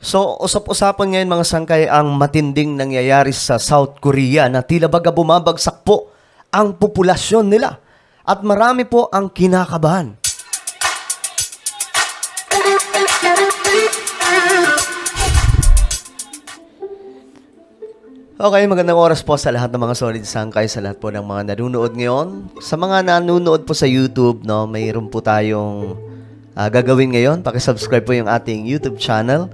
So, usap-usapan ngayon mga sangkay ang matinding nangyayari sa South Korea na tila baga bumabagsak po ang populasyon nila at marami po ang kinakabahan. Okay, magandang oras po sa lahat ng mga solid sangkay, sa lahat po ng mga nanonood ngayon. Sa mga nanonood po sa YouTube, no, mayroon po tayong gagawin ngayon. Pakisubscribe po yung ating YouTube channel.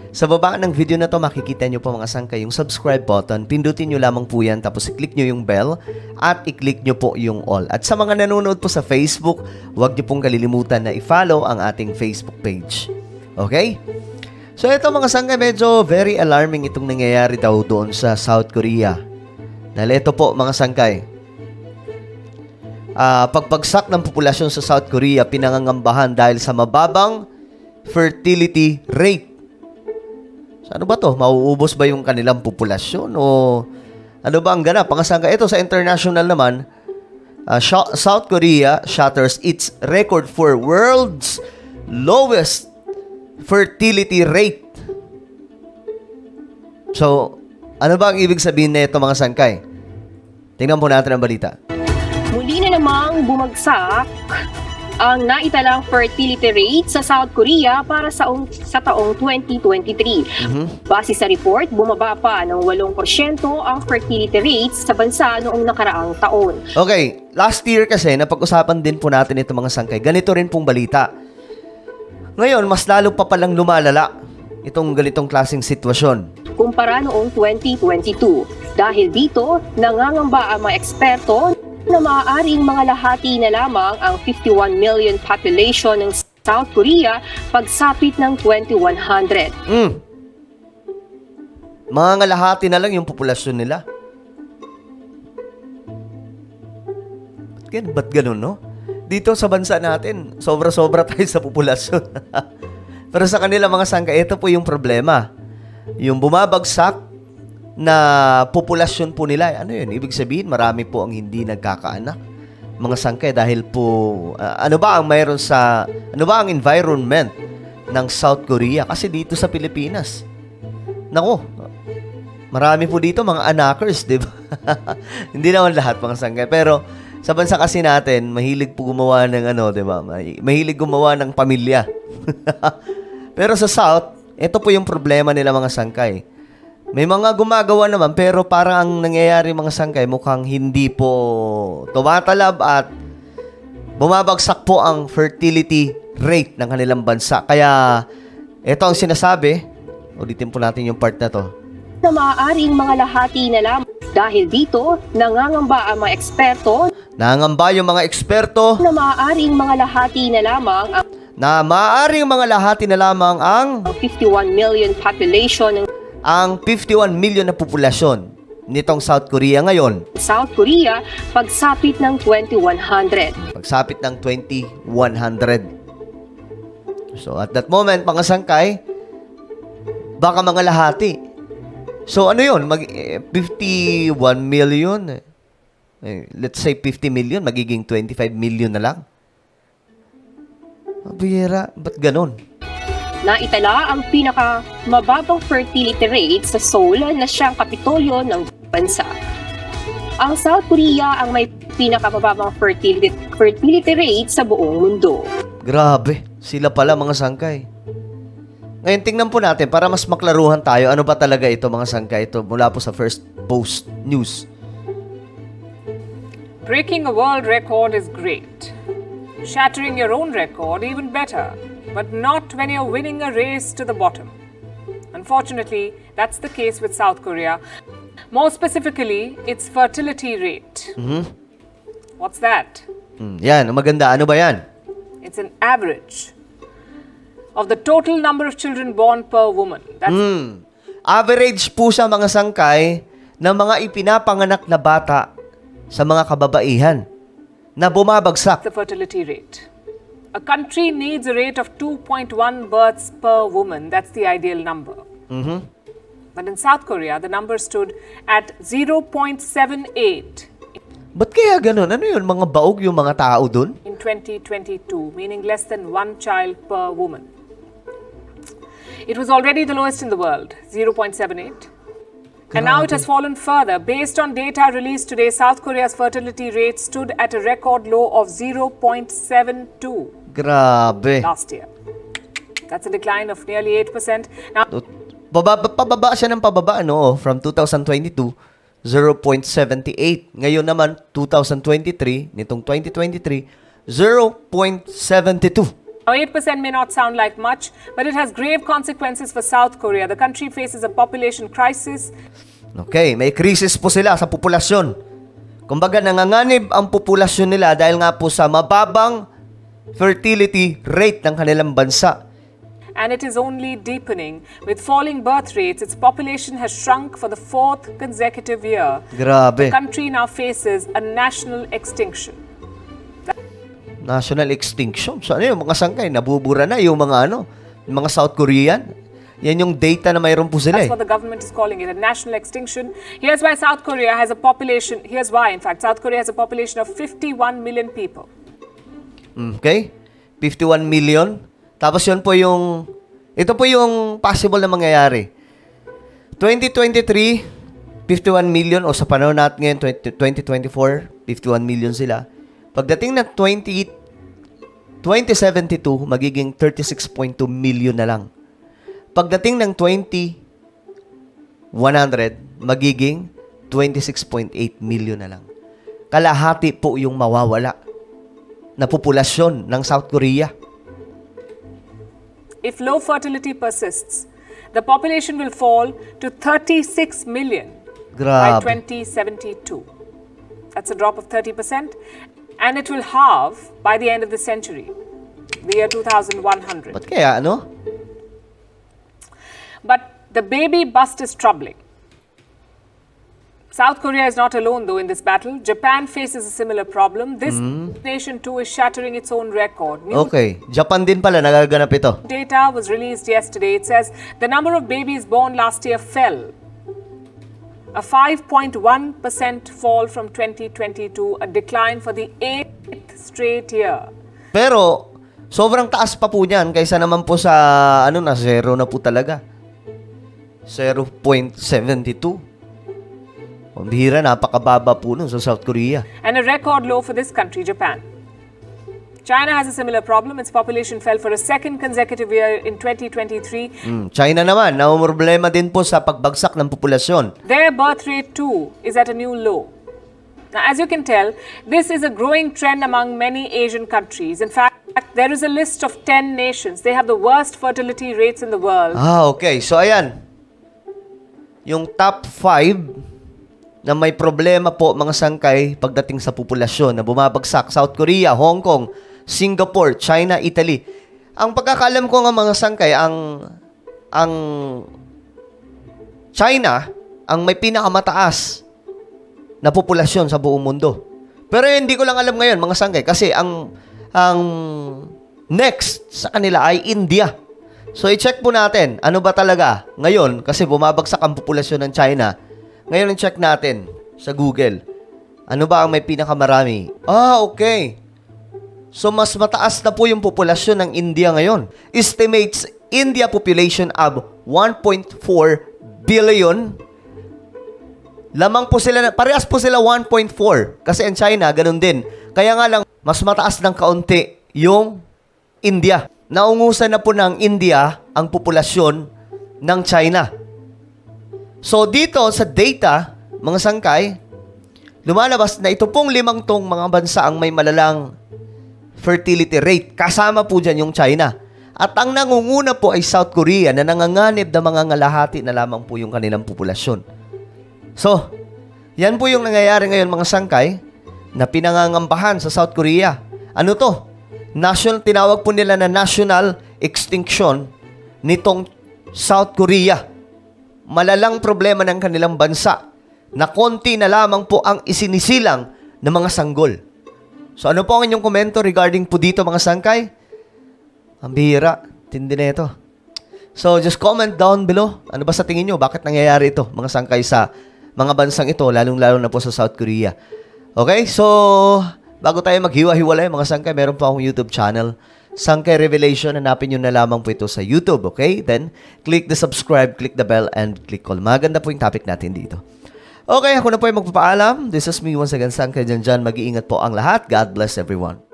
Sa baba ng video na to, makikita nyo po mga sangkay yung subscribe button. Pindutin nyo lamang po yan, tapos i-click nyo yung bell at i-click nyo po yung all. At sa mga nanonood po sa Facebook, huwag nyo pong kalilimutan na i-follow ang ating Facebook page. Okay? So ito mga sangkay, medyo very alarming itong nangyayari daw doon sa South Korea. Dahil ito po mga sangkay, pagpagsak ng populasyon sa South Korea, pinangangambahan dahil sa mababang fertility rate. So, ano ba to? Mauubos ba yung kanilang populasyon? O ano ba ang ganap? Mga sangkay, ito sa international naman, South Korea shatters its record for world's lowest fertility rate. So, ano ba ang ibig sabihin na ito mga sangkay? Tingnan po natin ang balita. Muli na namang bumagsak ang naitalang fertility rate sa South Korea para sa taong 2023. Base sa report, bumaba pa ng 8% ang fertility rates sa bansa noong nakaraang taon. Okay, last year kasi, napag-usapan din po natin ito mga sangkay. Ganito rin pong balita. Ngayon, mas lalo pa palang lumalala itong ganitong klaseng sitwasyon. Kumpara noong 2022. Dahil dito, nangangamba ang mga eksperto na maaaring mga lahati na lamang ang 51 million population ng South Korea pagsapit ng 2100. Mga ngalahati na lang yung populasyon nila. Ba't ganun, no? Dito sa bansa natin, sobra-sobra tayo sa populasyon. Pero sa kanila mga sangkay, ito po yung problema. Yung bumabagsak na populasyon po nila. Ano yun? Ibig sabihin, marami po ang hindi nagkakaanak. Mga sangkay, dahil po, ano ba ang environment ng South Korea? Kasi dito sa Pilipinas, nako, marami po dito mga anakers, di ba? Hindi naman lahat mga sangkay. Pero, sa bansa kasi natin, mahilig po gumawa ng di ba? Mahilig gumawa ng pamilya. Pero sa South, ito po yung problema nila mga sangkay. May mga gumagawa naman, pero parang ang nangyayari mga sangkay, mukhang hindi po tumatalab at bumabagsak po ang fertility rate ng kanilang bansa. Kaya, ito ang sinasabi, ulitin po natin yung part na to, na maaaring mga lahati na lamang. Dahil dito, nangangamba ang mga eksperto yung mga eksperto na maaaring mga lahati na lamang ang 51 million population ng ang 51 million na populasyon nitong South Korea ngayon. South Korea pagsapit ng 2100. Pagsapit ng 2100. So at that moment, mga sangkay, baka mga lahati. So ano yun? 51 million. Let's say 50 million, magiging 25 million na lang. Bihira, ba't ganun? Naitala ang pinakamababang fertility rate sa Seoul na siyang kapitolyo ng bansa. Ang South Korea ang may pinakamababang fertility rate sa buong mundo. Grabe, sila pala mga sangkay. Ngayon, tingnan po natin para mas maklaruhan tayo. Ano ba talaga ito mga sangkay? Ito mula po sa First Post News. Breaking a world record is great. Shattering your own record even better. But not when you're winning a race to the bottom. Unfortunately, that's the case with South Korea. More specifically, its fertility rate. What's that? Yan, maganda. Ano ba yan? It's an average of the total number of children born per woman. That's Average po siya mga sangkay ng mga ipinapanganak na bata sa mga kababaihan na bumabagsak. the fertility rate. A country needs a rate of 2.1 births per woman. That's the ideal number. But in South Korea, the number stood at 0.78 Ba't kaya ganun? Ano yun? Mga baog yung mga tao dun? in 2022, meaning less than one child per woman. It was already the lowest in the world, 0.78. And now it has fallen further. Based on data released today, South Korea's fertility rate stood at a record low of 0.72 Grabe. last year. That's a decline of nearly 8%. Now, Pababa siya ng pababa, no? From 2022, 0.78. Ngayon naman, 2023, nitong 2023, 0.72. Now, 8% may not sound like much, but it has grave consequences for South Korea. The country faces a population crisis. Okay, may krisis po sila sa populasyon. Kumbaga, nanganganib ang populasyon nila dahil nga po sa mababang fertility rate ng kanilang bansa. And it is only deepening. With falling birth rates, its population has shrunk for the 4th consecutive year. Grabe. The country now faces a national extinction. National extinction. So ano yung mga sangkay? Nabubura na yung mga mga South Korean. Yan yung data na mayroon po sila. That's what the government is calling it, a national extinction. Here's why South Korea has a population, here's why, in fact, South Korea has a population of 51 million people. Okay? 51 million. Tapos yun po ito po yung possible na mangyayari. 2023, 51 million, o sa panahon natin ngayon, 2024, 51 million sila. Pagdating ng 2072, magiging 36.2 million na lang. Pagdating ng 2100, magiging 26.8 million na lang. Kalahati po yung mawawala na populasyon ng South Korea. If low fertility persists, the population will fall to 36 million by Grabe. 2072. That's a drop of 30%. And it will halve by the end of the century, the year 2100. Ba't kaya, ano? But the baby bust is troubling. South Korea is not alone, though, in this battle. Japan faces a similar problem. This nation, too, is shattering its own record. New Okay. Japan din pala, nagaganap ito. data was released yesterday. It says the number of babies born last year fell. A 5.1% fall from 2022, a decline for the 8th straight year. Pero, sobrang taas pa po niyan kaysa naman po sa, zero na po talaga. 0.72. Ang bihira, napakababa po nun sa South Korea. And a record low for this country, Japan. China has a similar problem. Its population fell for a second consecutive year in 2023. China naman, problema din po sa pagbagsak ng populasyon. Their birth rate, too, is at a new low. Now, as you can tell, this is a growing trend among many Asian countries. In fact, there is a list of 10 nations. They have the worst fertility rates in the world. Okay. So, ayan. Yung top 5 na may problema po, mga sangkay, pagdating sa populasyon na bumabagsak. South Korea, Hong Kong, Singapore, China, Italy. Ang pagkakalam ko nga, mga sangkay, ang China, ang may pinakamataas na populasyon sa buong mundo. Pero hindi ko lang alam ngayon, mga sangkay, kasi ang next sa kanila ay India. So, i-check po natin, ano ba talaga ngayon, kasi bumabagsak ang populasyon ng China. Ngayon, i-check natin sa Google. Ano ba ang may pinakamarami? Okay. So, mas mataas na po yung populasyon ng India ngayon. Estimates India population of 1.4 billion. Lamang po sila, parehas po sila 1.4. Kasi ang China, ganun din. Kaya nga lang, mas mataas ng kaunti yung India. Naungusan na po ng India ang populasyon ng China. So, dito sa data, mga sangkay, lumalabas na ito pong 5 mga bansa ang may malalang fertility rate. Kasama po dyan yung China. At ang nangunguna po ay South Korea na nanganganib na mga ngalahati na lamang po yung kanilang populasyon. So, yan po yung nangyayari ngayon, mga sangkay, na pinangangambahan sa South Korea. Ano to? Tinawag po nila na national extinction nitong South Korea. Malalang problema ng kanilang bansa na konti na lamang po ang isinisilang ng mga sanggol. So ano po ang inyong komento regarding po dito, mga sangkay? Ang bihira. Tindi na ito. So just comment down below. Ano ba sa tingin nyo? Bakit nangyayari ito, mga sangkay, sa mga bansang ito, lalong-lalo na po sa South Korea? Okay? So, bago tayo maghiwa-hiwalay, mga sangkay, meron po akong YouTube channel. Sangkay Revelation, hanapin nyo na lamang po ito sa YouTube, okay? Then, click the subscribe, click the bell, and click all. Maganda po yung topic natin dito. Okay, ako na po yung magpapaalam. This is me once again, Sangkay Janjan. Mag-iingat po ang lahat. God bless everyone.